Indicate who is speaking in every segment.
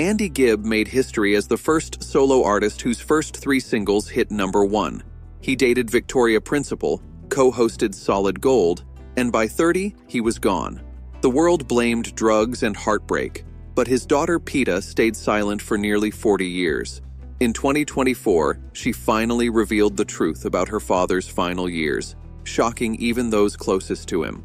Speaker 1: Andy Gibb made history as the first solo artist whose first 3 singles hit #1. He dated Victoria Principal, co-hosted Solid Gold, and by 30, he was gone. The world blamed drugs and heartbreak, but his daughter Peta stayed silent for nearly 40 years. In 2024, she finally revealed the truth about her father's final years, shocking even those closest to him.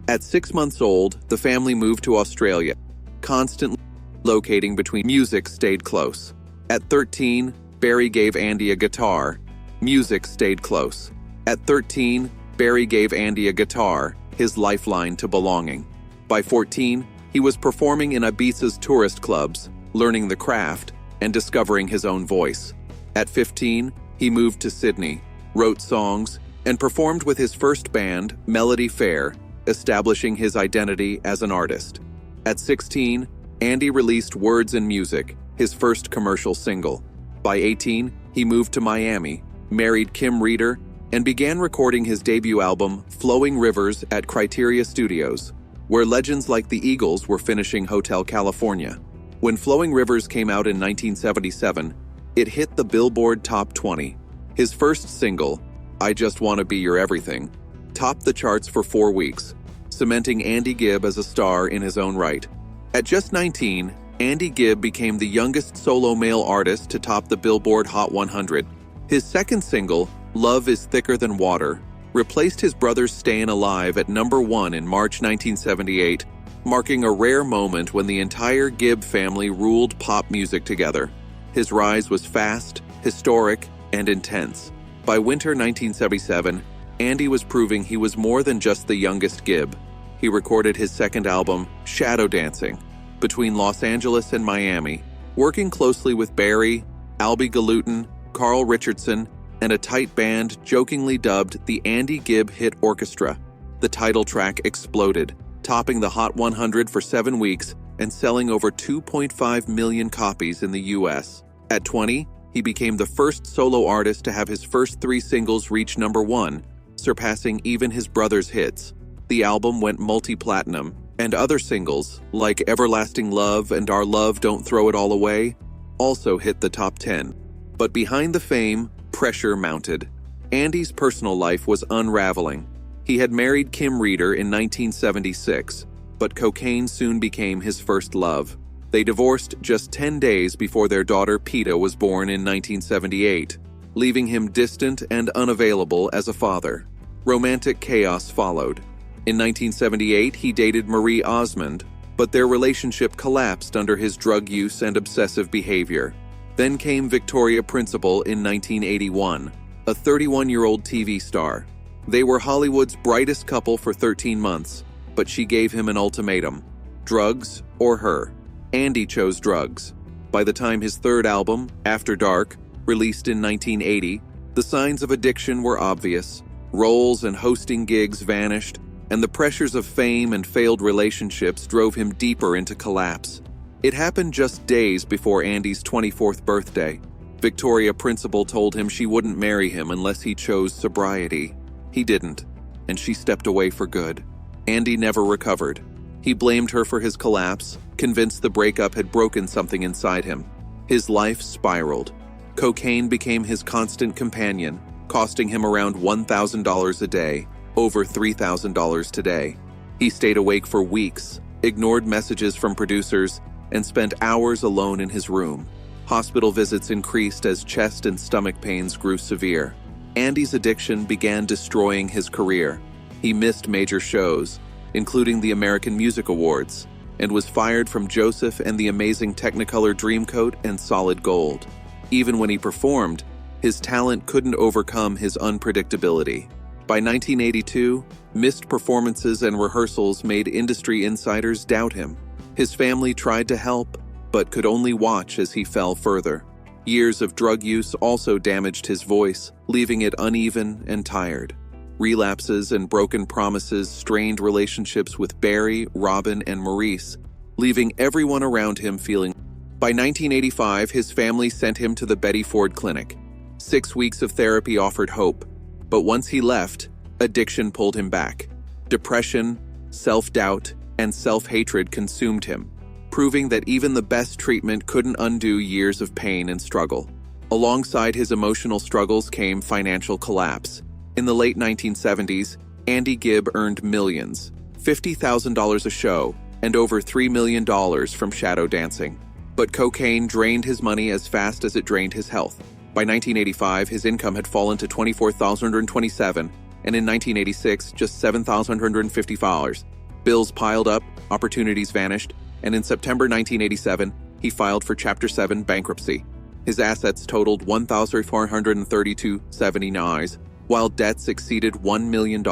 Speaker 1: At 6 months old, the family moved to Australia, constantly locating between. Music stayed close. At 13, Barry gave Andy a guitar. Music stayed close. At 13, Barry gave Andy a guitar, his lifeline to belonging. By 14, he was performing in Ibiza's tourist clubs, learning the craft, and discovering his own voice. At 15, he moved to Sydney, wrote songs, and performed with his first band, Melody Fair, establishing his identity as an artist. At 16, Andy released Words and Music, his first commercial single. By 18, he moved to Miami, married Kim Reeder, and began recording his debut album, Flowing Rivers, at Criteria Studios, where legends like the Eagles were finishing Hotel California. When Flowing Rivers came out in 1977, it hit the Billboard Top 20. His first single, I Just Wanna Be Your Everything, topped the charts for 4 weeks, cementing Andy Gibb as a star in his own right. At just 19, Andy Gibb became the youngest solo male artist to top the Billboard Hot 100. His second single, Love is Thicker Than Water, replaced his brother's Stayin' Alive at #1 in March 1978, marking a rare moment when the entire Gibb family ruled pop music together. His rise was fast, historic, and intense. By winter 1977, Andy was proving he was more than just the youngest Gibb. He recorded his second album, Shadow Dancing, between Los Angeles and Miami, working closely with Barry, Albie Galutin, Carl Richardson, and a tight band jokingly dubbed the Andy Gibb Hit Orchestra. The title track exploded, topping the Hot 100 for 7 weeks and selling over 2.5 million copies in the US. At 20, he became the first solo artist to have his first 3 singles reach #1, surpassing even his brother's hits. The album went multi-platinum, and other singles, like Everlasting Love and Our Love Don't Throw It All Away, also hit the top 10. But behind the fame, pressure mounted. Andy's personal life was unraveling. He had married Kim Reeder in 1976, but cocaine soon became his first love. They divorced just 10 days before their daughter Peta was born in 1978, leaving him distant and unavailable as a father. Romantic chaos followed. In 1978, he dated Marie Osmond, but their relationship collapsed under his drug use and obsessive behavior. Then came Victoria Principal in 1981, a 31-year-old TV star. They were Hollywood's brightest couple for 13 months, but she gave him an ultimatum: drugs or her. Andy chose drugs. By the time his third album, After Dark, released in 1980, the signs of addiction were obvious. Roles and hosting gigs vanished, and the pressures of fame and failed relationships drove him deeper into collapse. It happened just days before Andy's 24th birthday. Victoria Principal told him she wouldn't marry him unless he chose sobriety. He didn't, and she stepped away for good. Andy never recovered. He blamed her for his collapse, convinced the breakup had broken something inside him. His life spiraled. Cocaine became his constant companion, costing him around $1,000 a day, over $3,000 today. He stayed awake for weeks, ignored messages from producers, and spent hours alone in his room. Hospital visits increased as chest and stomach pains grew severe. Andy's addiction began destroying his career. He missed major shows, including the American Music Awards, and was fired from Joseph and the Amazing Technicolor Dreamcoat and Solid Gold. Even when he performed, his talent couldn't overcome his unpredictability. By 1982, missed performances and rehearsals made industry insiders doubt him. His family tried to help, but could only watch as he fell further. Years of drug use also damaged his voice, leaving it uneven and tired. Relapses and broken promises strained relationships with Barry, Robin, and Maurice, leaving everyone around him feeling. By 1985, his family sent him to the Betty Ford Clinic. 6 weeks of therapy offered hope, but once he left, addiction pulled him back. Depression, self-doubt, and self-hatred consumed him. proving that even the best treatment couldn't undo years of pain and struggle. Alongside his emotional struggles came financial collapse. In the late 1970s, Andy Gibb earned millions, $50,000 a show, and over $3 million from shadow dancing. But cocaine drained his money as fast as it drained his health. By 1985, his income had fallen to $24,127, and in 1986, just $7,150. Bills piled up, opportunities vanished, and in September 1987, he filed for Chapter 7 bankruptcy. His assets totaled $1,432.79, while debts exceeded $1 million.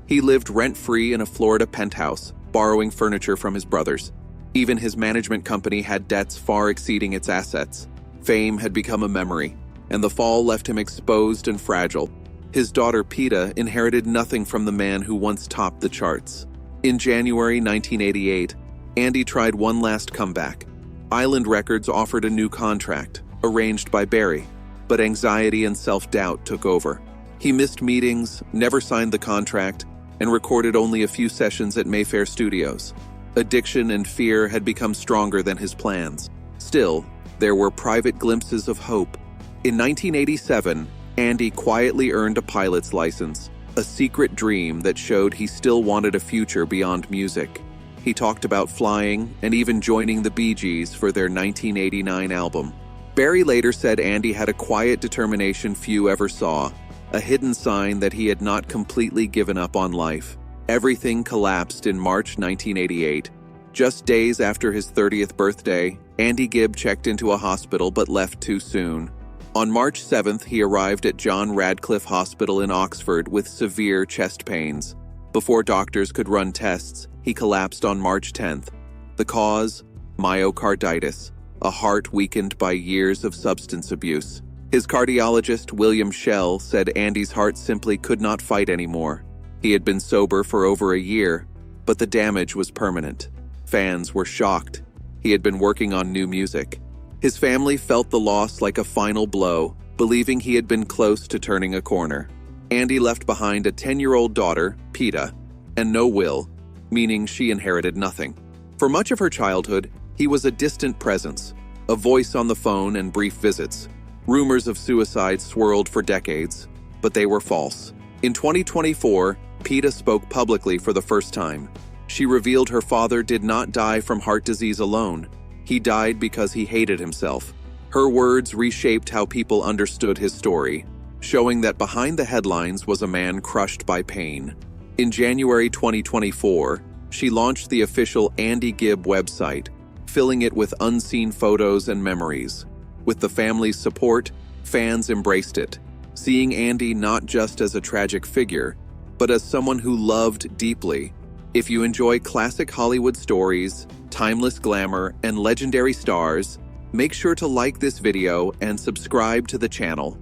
Speaker 1: He lived rent-free in a Florida penthouse, borrowing furniture from his brothers. Even his management company had debts far exceeding its assets. Fame had become a memory, and the fall left him exposed and fragile. His daughter Peta inherited nothing from the man who once topped the charts. In January 1988, Andy tried one last comeback. Island Records offered a new contract, arranged by Barry, but anxiety and self-doubt took over. He missed meetings, never signed the contract, and recorded only a few sessions at Mayfair Studios. Addiction and fear had become stronger than his plans. Still, there were private glimpses of hope. In 1987, Andy quietly earned a pilot's license, a secret dream that showed he still wanted a future beyond music. He talked about flying and even joining the Bee Gees for their 1989 album. Barry later said Andy had a quiet determination few ever saw, a hidden sign that he had not completely given up on life. Everything collapsed in March 1988. Just days after his 30th birthday, Andy Gibb checked into a hospital but left too soon. On March 7th, he arrived at John Radcliffe Hospital in Oxford with severe chest pains. Before doctors could run tests, he collapsed on March 10th. The cause? Myocarditis, a heart weakened by years of substance abuse. His cardiologist, William Schell, said Andy's heart simply could not fight anymore. He had been sober for over a year, but the damage was permanent. Fans were shocked. He had been working on new music. His family felt the loss like a final blow, believing he had been close to turning a corner. Andy left behind a 10-year-old daughter, Peta, and no will, meaning she inherited nothing. For much of her childhood, he was a distant presence, a voice on the phone and brief visits. Rumors of suicide swirled for decades, but they were false. In 2024, Peta spoke publicly for the first time. She revealed her father did not die from heart disease alone. He died because he hated himself. Her words reshaped how people understood his story, showing that behind the headlines was a man crushed by pain. In January 2024, she launched the official Andy Gibb website, filling it with unseen photos and memories. With the family's support, fans embraced it, seeing Andy not just as a tragic figure, but as someone who loved deeply. If you enjoy classic Hollywood stories, timeless glamour, and legendary stars, make sure to like this video and subscribe to the channel.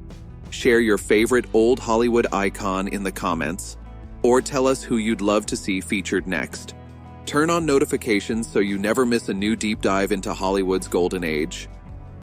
Speaker 1: Share your favorite old Hollywood icon in the comments, or tell us who you'd love to see featured next. Turn on notifications so you never miss a new deep dive into Hollywood's golden age.